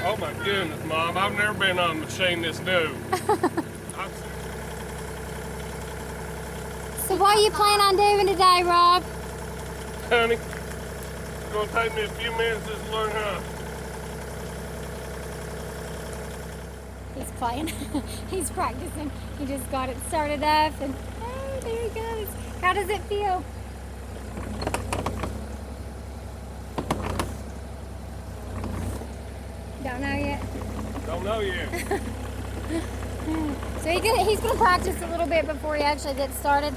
Oh my goodness, Mom, I've never been on a machine this new. So what are you planning on doing today, Rob? Honey, it's gonna take me a few minutes just to learn how. He's playing. He's practicing. He just got it started up and oh, there he goes. How does it feel? Don't know yet? Don't know yet. So he's going to practice a little bit before he actually gets started.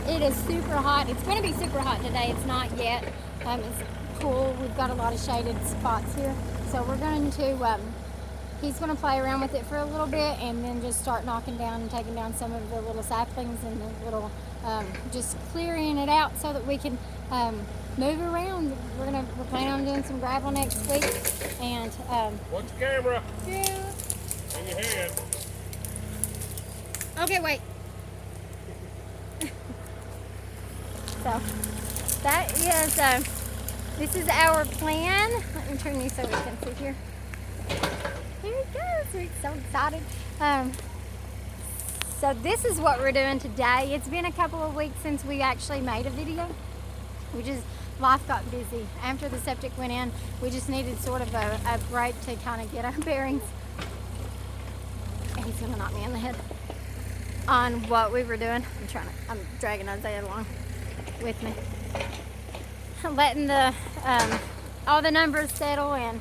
It is super hot. It's going to be super hot today. It's not yet. It's cool. We've got a lot of shaded spots here. So we're going to, he's going to play around with it for a little bit and then just start knocking down and taking down some of the little saplings and the little, just clearing it out so that we can move around. We're planning on doing some gravel next week. And What's the camera? Yeah. In your hand. Okay, wait. So that is this is our plan. Let me turn you so we can see here. Here it goes. We're so excited. So this is what we're doing today. It's been a couple of weeks since we actually made a video. Life got busy. After the septic went in, we just needed sort of a break to kind of get our bearings. He's gonna knock me in the head on what we were doing. I'm dragging Isaiah along with me. Letting the all the numbers settle and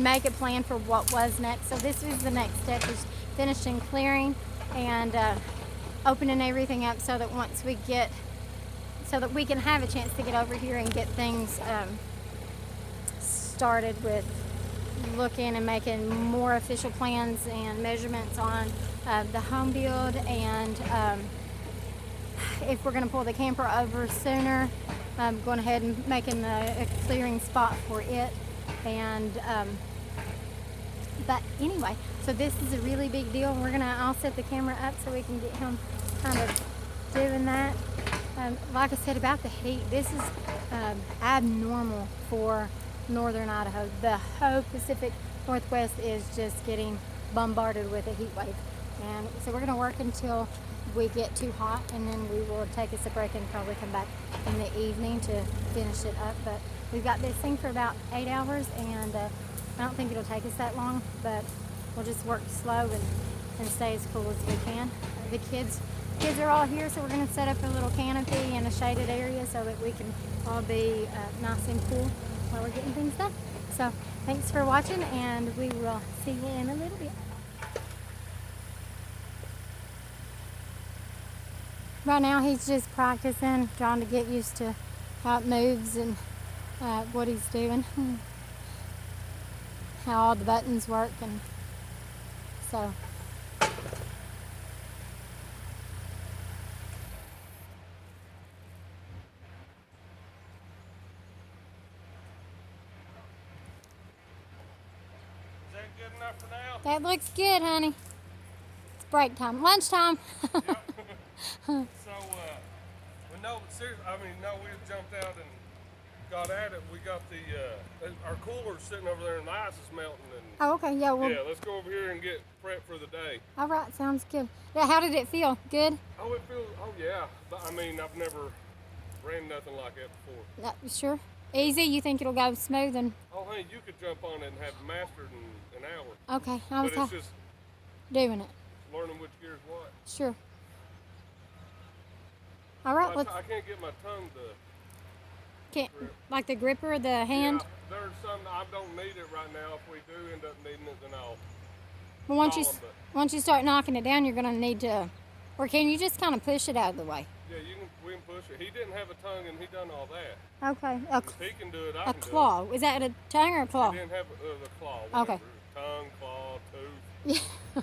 make a plan for what was next. So this is the next step, is finishing clearing and opening everything up so that so that we can have a chance to get over here and get things started with looking and making more official plans and measurements on the home build, and if we're going to pull the camper over sooner, going ahead and making a clearing spot for it. And but anyway, so this is a really big deal. I'll set the camera up so we can get him kind of doing that. Like I said about the heat, this is abnormal for northern Idaho. The whole Pacific Northwest is just getting bombarded with a heat wave, and so we're going to work until we get too hot, and then we will take us a break and probably come back in the evening to finish it up. But we've got this thing for about 8 hours, and I don't think it'll take us that long, but we'll just work slow and stay as cool as we can. The kids are all here, so we're going to set up a little canopy in a shaded area so that we can all be nice and cool while we're getting things done. So thanks for watching, and we will see you in a little bit. Right now he's just practicing, trying to get used to how it moves and what he's doing, how all the buttons work, and so. Good enough for now? That looks good, honey. It's break time, lunchtime. Yep. So, we jumped out and got at it. We got our cooler's sitting over there and the ice is melting. And Oh, okay, yeah. Well, yeah, let's go over here and get prepped for the day. All right, sounds good. Yeah, how did it feel? Good? Oh, yeah. I've never ran nothing like that before. Sure. Easy? You think it'll go smooth? And Oh, hey, you could jump on it and have it mastered in an hour. okay, But it's just doing it. learning which gear's what. Sure. All right, I can't get my tongue to grip. Like the gripper, the hand. Yeah, there's some, I don't need it right now. If we do end up needing it, then I'll Well, once you start knocking it down, you're gonna need to, or can you just kind of push it out of the way? Yeah, we can push it. He didn't have a tongue and he done all that. Okay. If he can do it, I can claw. do it. Is that a tongue or a claw? He didn't have the claw. Okay. Tongue, claw, tooth. Yeah.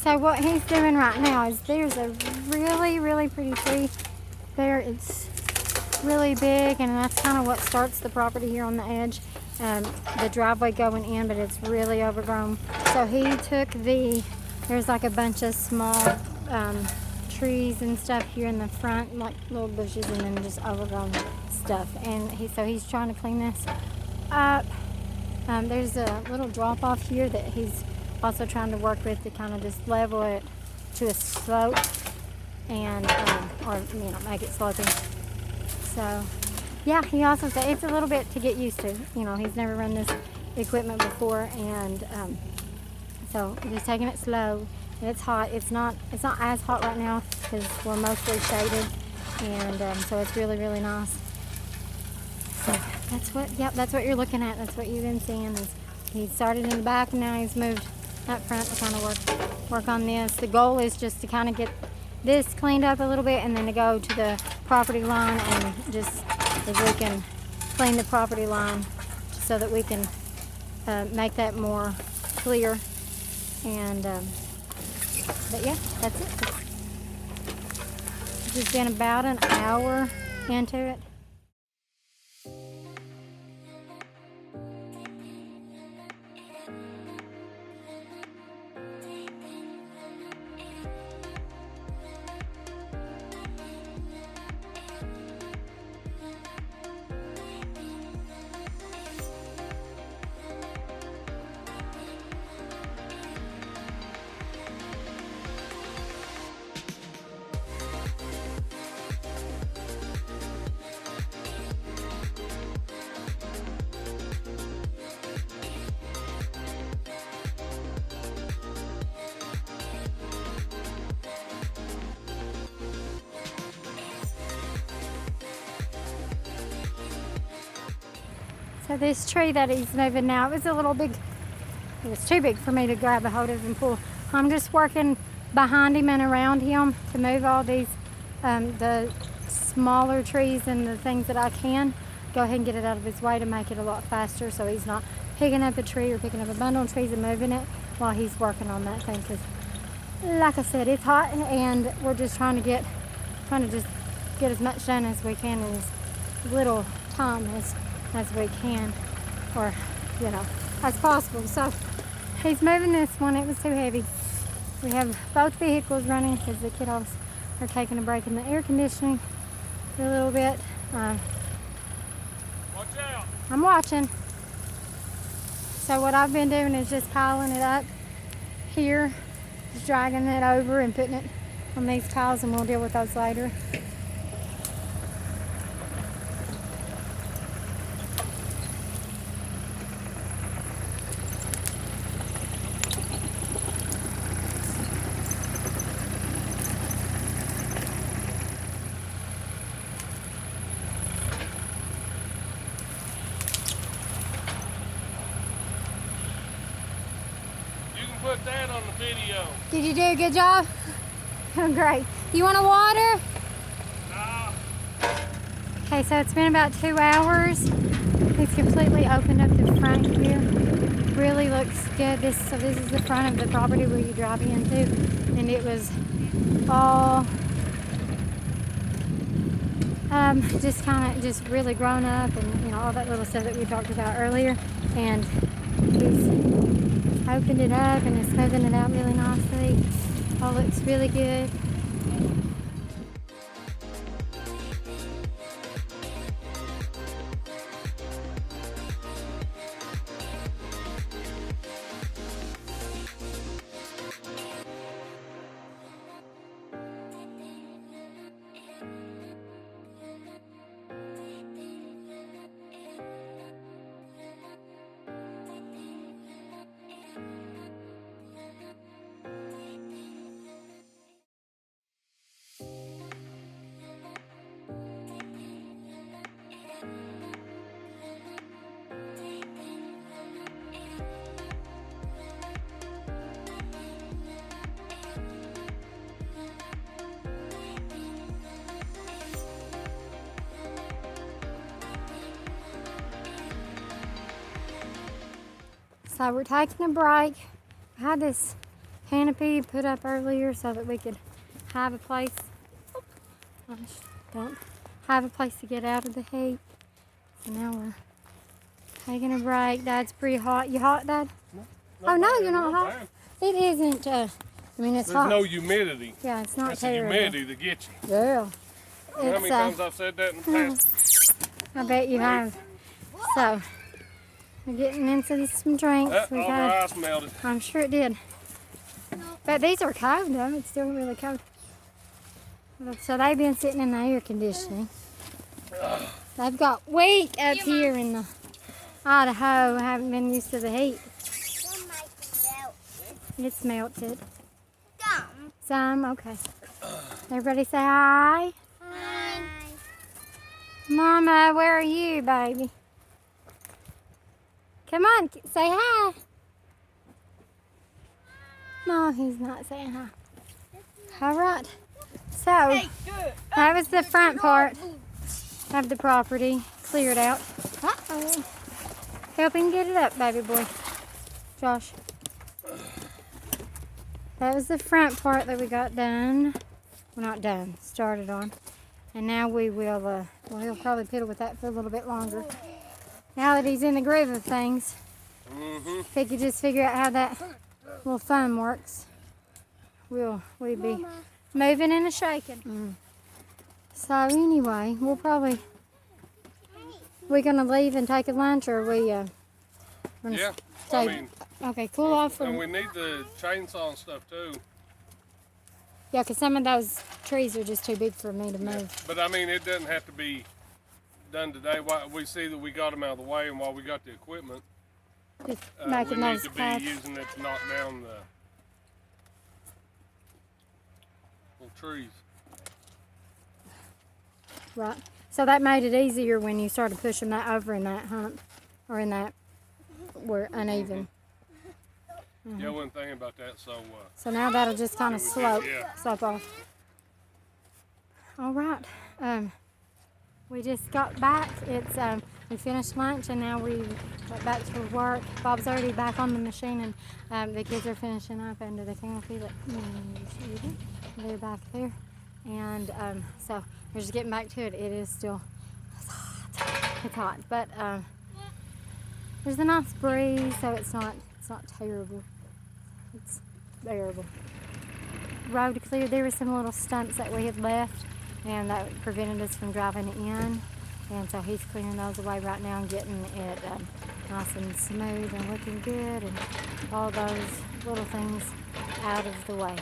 So what he's doing right now is there's a really pretty tree there. It's really big, and that's kind of what starts the property here on the edge. The driveway going in, but it's really overgrown. So he took there's like a bunch of small trees and stuff here in the front, like little bushes, and then just overgrown stuff. And so he's trying to clean this up. There's a little drop off here that he's also trying to work with to kind of just level it to a slope and or make it sloping. So yeah, he also said it's a little bit to get used to. He's never run this equipment before, and so just taking it slow. And it's hot. It's not as hot right now because we're mostly shaded, and so it's really nice. So that's what you're looking at. That's what you've been seeing. He started in the back, and now he's moved up front to kind of work on this. The goal is just to kind of get this cleaned up a little bit, and then to go to the property line, and just if we can clean the property line so that we can make that more clear. And but yeah, that's it. It's just been about an hour into it. So this tree that he's moving now, it was a little big. It was too big for me to grab a hold of and pull. I'm just working behind him and around him to move all these, the smaller trees and the things that I can. Go ahead and get it out of his way to make it a lot faster, so he's not picking up a tree or picking up a bundle of trees and moving it while he's working on that thing. Because, like I said, it's hot, and we're just trying to just get as much done as we can in as little time as we can, or as possible. So he's moving this one. It was too heavy. We have both vehicles running because the kiddos are taking a break in the air conditioning for a little bit. Watch out. I'm watching. So what I've been doing is just piling it up here, just dragging it over and putting it on these piles, and we'll deal with those later. Put that on the video. Did you do a good job? Oh, great. You want a water? Nah. Okay, so it's been about 2 hours. He's completely opened up the front here. Really looks good. This is the front of the property where you drive into, and it was all just really grown up, and all that little stuff that we talked about earlier. And he's opened it up and it's smoothing it out really nicely. All looks really good. So we're taking a break. I had this canopy put up earlier so that we could have a place. Don't have a place to get out of the heat. So now we're taking a break. Dad's pretty hot. You hot, Dad? Oh no, you're not hot. Bad. It isn't. I mean, it's There's hot. no humidity. Yeah, it's not That's the terrible. humidity that gets you. Yeah. How many times I've said that in the past? I bet you have. So, we're getting into some drinks. All We the had, ice melted. I'm sure it did. But these are cold though. It's still really cold. So they've been sitting in the air conditioning. They've got weak up here in the Idaho. Haven't been used to the heat. It's melted. Some, okay. Everybody say hi. Hi. Mama, where are you, baby? Come on, say hi. No, he's not saying hi. All right. So, that was the front part of the property cleared out. Uh-oh. Help him get it up, baby boy. Josh. That was the front part that we got done. Well, not done, started on. And now we will, well, he'll probably piddle with that for a little bit longer. Now that he's in the groove of things, if he could just figure out how that little thumb works, we'd be moving and a shaking. So anyway, we gonna leave and take a lunch, or we gonna Yeah. stay? I mean, Okay, cool off. and we need the chainsaw and stuff too. Yeah, because some of those trees are just too big for me to move. But I mean, it doesn't have to be done today. While we see that we got them out of the way, and while we got the equipment, Just we making need those to be paths. using it to knock down the little trees. Right. So that made it easier when you started pushing that over in that hump, or in that where uneven. Yeah, I wasn't thinking about that. So now that'll just kind of Yeah, we did, slope off. All right. We just got back. It's we finished lunch and now we went back to work. Bob's already back on the machine and the kids are finishing up under the canopy. They're back there, and so we're just getting back to it. It is still it's hot, but there's a nice breeze, so it's not terrible. It's bearable. Road cleared. There were some little stumps that we had left, and that prevented us from driving in. And so he's clearing those away right now and getting it nice and smooth and looking good, and all those little things out of the way.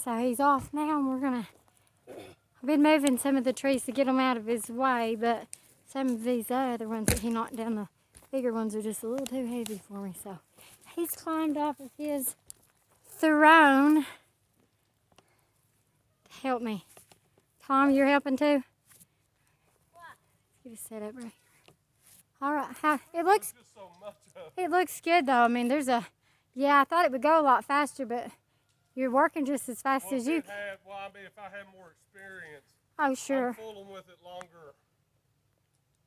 So he's off now, and we're gonna. I've been moving some of the trees to get them out of his way, but some of these other ones that he knocked down, the bigger ones, are just a little too heavy for me. So he's climbed off of his throne to help me. Tom, you're helping too? Get it set up right here. All right, it looks. There's just so much of it. It looks good though. I mean, there's a. Yeah, I thought it would go a lot faster, but you're working just as fast Well, as you. if I had more experience, Oh, sure. I'm fooling with it longer.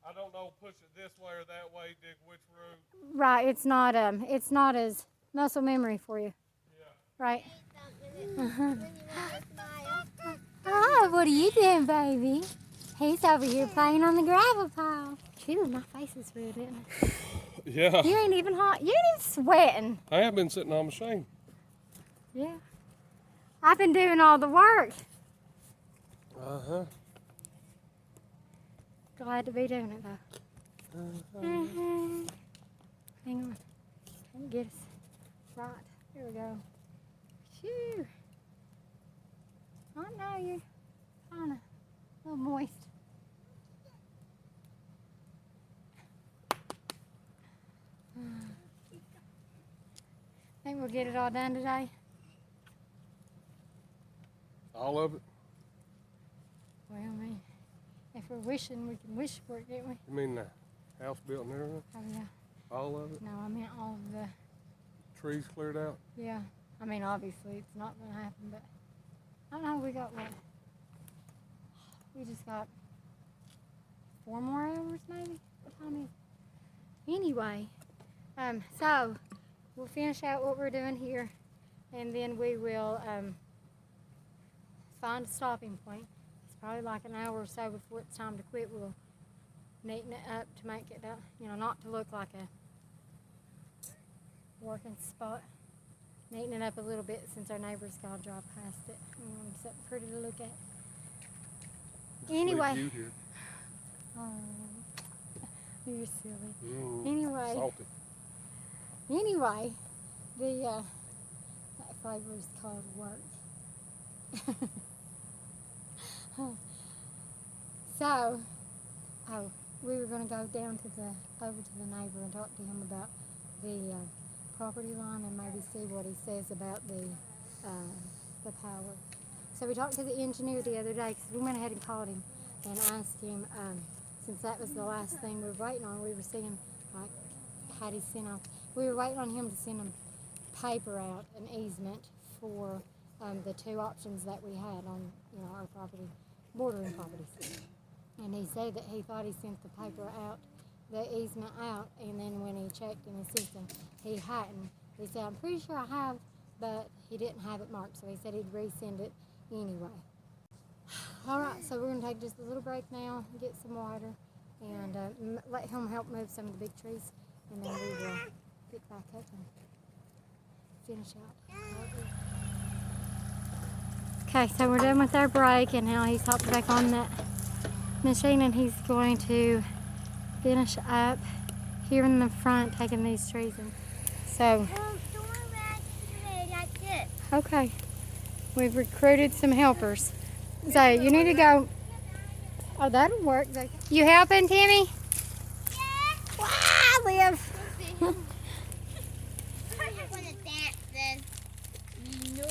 I don't know, push it this way or that way, dig which route. Right, it's not as muscle memory for you. Yeah. Right. Oh, what are you doing, baby? He's over here playing on the gravel pile. Shoot, my face is red, isn't it? Yeah. You ain't even hot. You ain't even sweating. I have been sitting on the machine. Yeah. I've been doing all the work. Uh-huh. Glad to be doing it though. Hang on. Trying to get us right. Here we go. Phew. I know you're kind of a little moist. Think we'll get it all done today? All of it? Well, I mean, if we're wishing, we can wish for it, can't we? You mean the house built and everything? Oh, yeah. All of it? No, I meant all of the, Trees cleared out? yeah. I mean, obviously, it's not going to happen, but I don't know, we got what? We just got 4 more hours, maybe? What time is it? Anyway, so we'll finish out what we're doing here, and then we will find a stopping point. It's probably like an hour or so before it's time to quit. We'll neaten it up to make it, not to look like a working spot. Neaten it up a little bit since our neighbor's got to drive past it. Something pretty to look at. Anyway. You here. Oh, you're silly. Anyway. Salty. Anyway, that flavor is called work. So, we were going to go down over to the neighbor and talk to him about the property line and maybe see what he says about the power. So we talked to the engineer the other day because we went ahead and called him and asked him, since that was the last thing we were waiting on, we were seeing, like, had he sent off, we were waiting on him to send him paper out, an easement for the 2 options that we had on, our property, bordering properties. And he said that he thought he sent the paper out, the easement out, and then when he checked in his system, he hadn't. He said, I'm pretty sure I have, but he didn't have it marked, so he said he'd resend it anyway. All right, so we're going to take just a little break now, get some water, and let him help move some of the big trees, and then we will pick back up and finish out. Okay, so we're done with our break, and now he's hopped back on that machine, and he's going to finish up here in the front, taking these trees in. So, okay, we've recruited some helpers. So you need to go. Oh, that'll work. You helping, Timmy? Yeah. Wow, Liv. I want to dance then. No.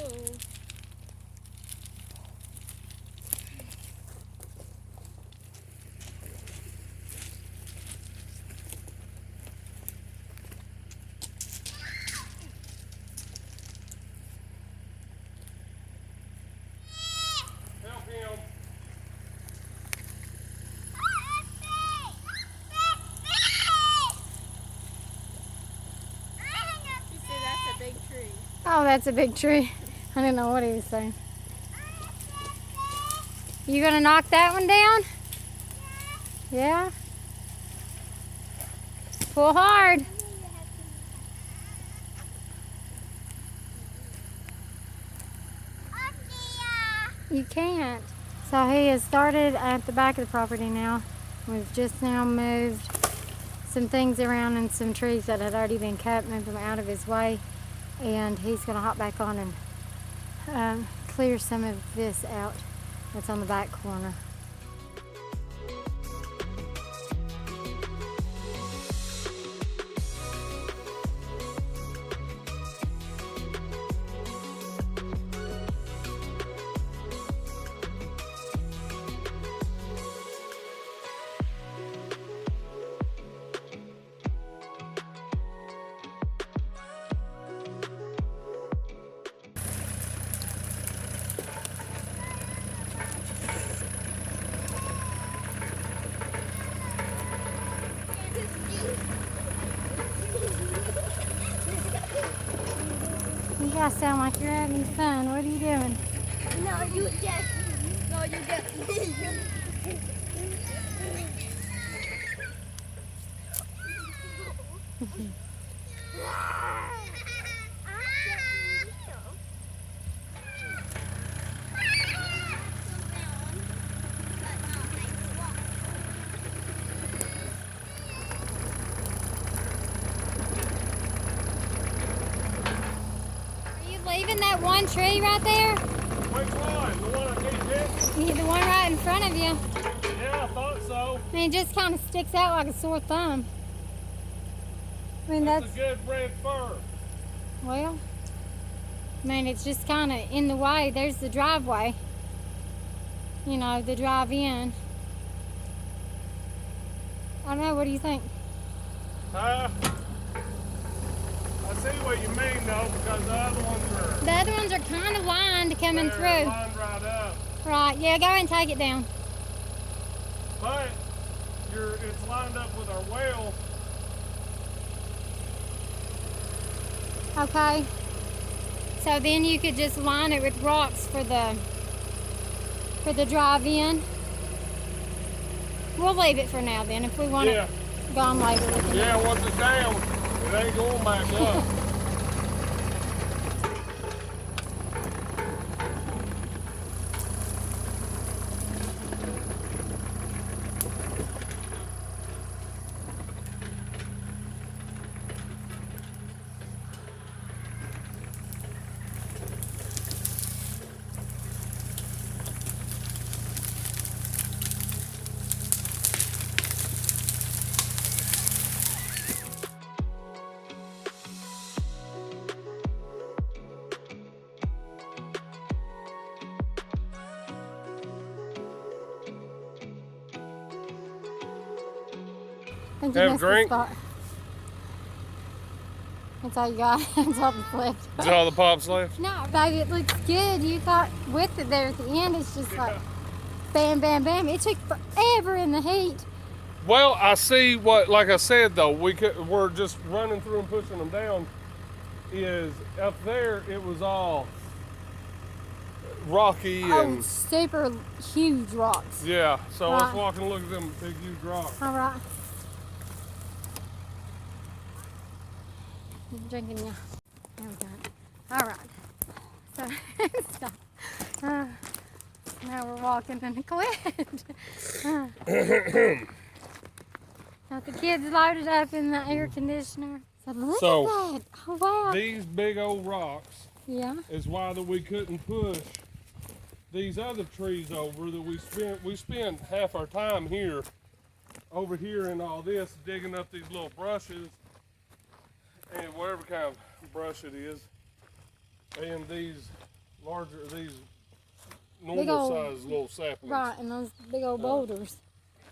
Help him. She said that's a big tree. Oh, that's a big tree. I didn't know what he was saying. You gonna knock that one down? Yeah? Pull hard. You can't. So he has started at the back of the property now. We've just now moved some things around and some trees that had already been cut, moved them out of his way. And he's gonna hop back on and clear some of this out that's on the back corner. You guys sound like you're having fun. What are you doing? No, you get. No, you get. Are you leaving that one tree right there? Which one? The one I can't hit? Yeah, the one right in front of you. Yeah, I thought so. I mean, it just kind of sticks out like a sore thumb. I mean, That's a good red fir. well, I mean, it's just kind of in the way. There's the driveway. You know, the drive in. I don't know, what do you think? I see what you mean though, because the other ones are The other ones are kind of lined coming they're through. lined right up. Right, yeah, go ahead and take it down. But it's lined up with our well. Okay. So then you could just line it with rocks for the drive in. We'll leave it for now then. If we want Yeah. it gone later, we can. Yeah, once it's down, it ain't going back up. I think you Have a missed the drink? spot. That's all you got. That's all that's left. Is all the pops left? No, baby, it looks good. You thought with it there at the end, it's just like bam, bam, bam. It took forever in the heat. Well, I see what, like I said though, we're just running through and pushing them down. Is up there, it was all rocky Oh, and super huge rocks. yeah. So let's Right. walk and look at them big huge rocks. All right. I'm drinking now. There we go. All right. So stop. Now we're walking in the cliff. Got the kids loaded up in the air conditioner. So look So, at that. Oh wow. These big old rocks Yeah. is why that we couldn't push these other trees over that we spent half our time here over here and all this digging up these little brushes and whatever kind of brush it is, and these normal old- size little saplings. Right, and those big old boulders.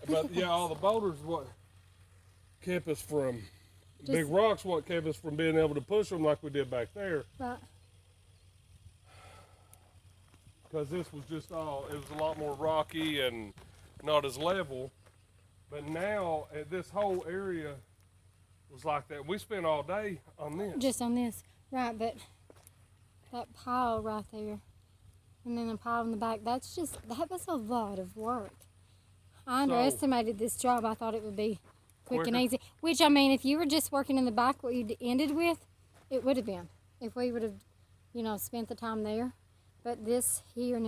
But yeah, all the boulders what kept us from big Just- rocks what kept us from being able to push them like we did back there. Right. Because this was just it was a lot more rocky and not as level. But now, this whole area was like that. We spent all day on this. Just on this. Right, but that pile right there, and then the pile in the back, that was a lot of work. I underestimated this job. I thought it would be quick and Quicker. easy. Which, I mean, if you were just working in the back, what you ended with, it would have been. If we would have, spent the time there. But this here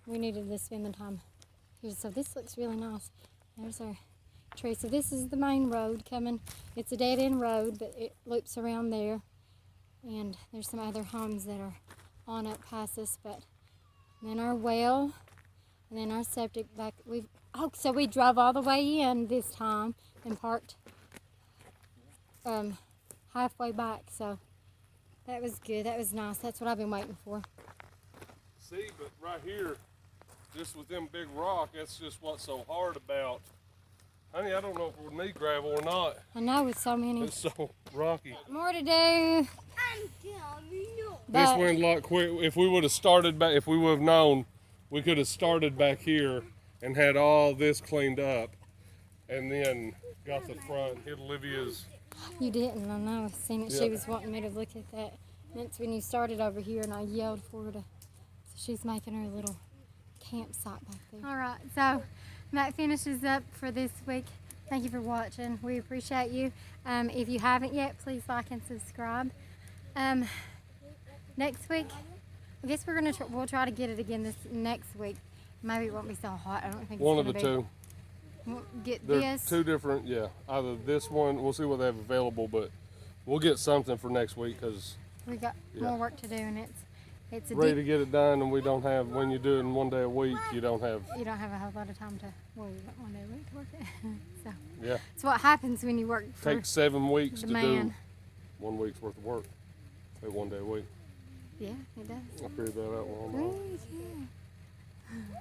we needed to spend the time here. So this looks really nice. There's our tree. So this is the main road coming. It's a dead end road, but it loops around there. And there's some other homes that are on up past us, but and then our well, and then our septic back. So we drove all the way in this time and parked halfway back. So that was good. That was nice. That's what I've been waiting for. See, but right here, just with them big rock, that's just what's so hard about. Honey, I don't know if we'll need gravel or not. I know, with so many. It's so rocky. More to do. I'm telling you. This But went a lot quick. If we would have started back, if we would have known, we could have started back here and had all this cleaned up, and then got the front, hit Olivia's. you didn't. I know. I seen it. Yeah. She was wanting me to look at that. That's when you started over here, and I yelled for her to. So she's making her little campsite back there. All right. So that finishes up for this week. Thank you for watching. We appreciate you. If you haven't yet, please like and subscribe. Next week, I guess we'll try to get it again this next week. Maybe it won't be so hot. I don't think One it's of the gonna two. We'll get They're this. two different, yeah. Either this one, we'll see what they have available, but we'll get something for next week because We got Yeah. more work to do, and it's a ready to deep. get it done, and we don't have, when you do it in one day a week, you don't have, You don't have a whole lot of time to. Well, you got 1 day a week to work it. So yeah. it's what happens when you work for Takes 7 weeks the to do man. 1 week's worth of work. At 1 day a week. Yeah, it does. I figured that out one. Right, yeah.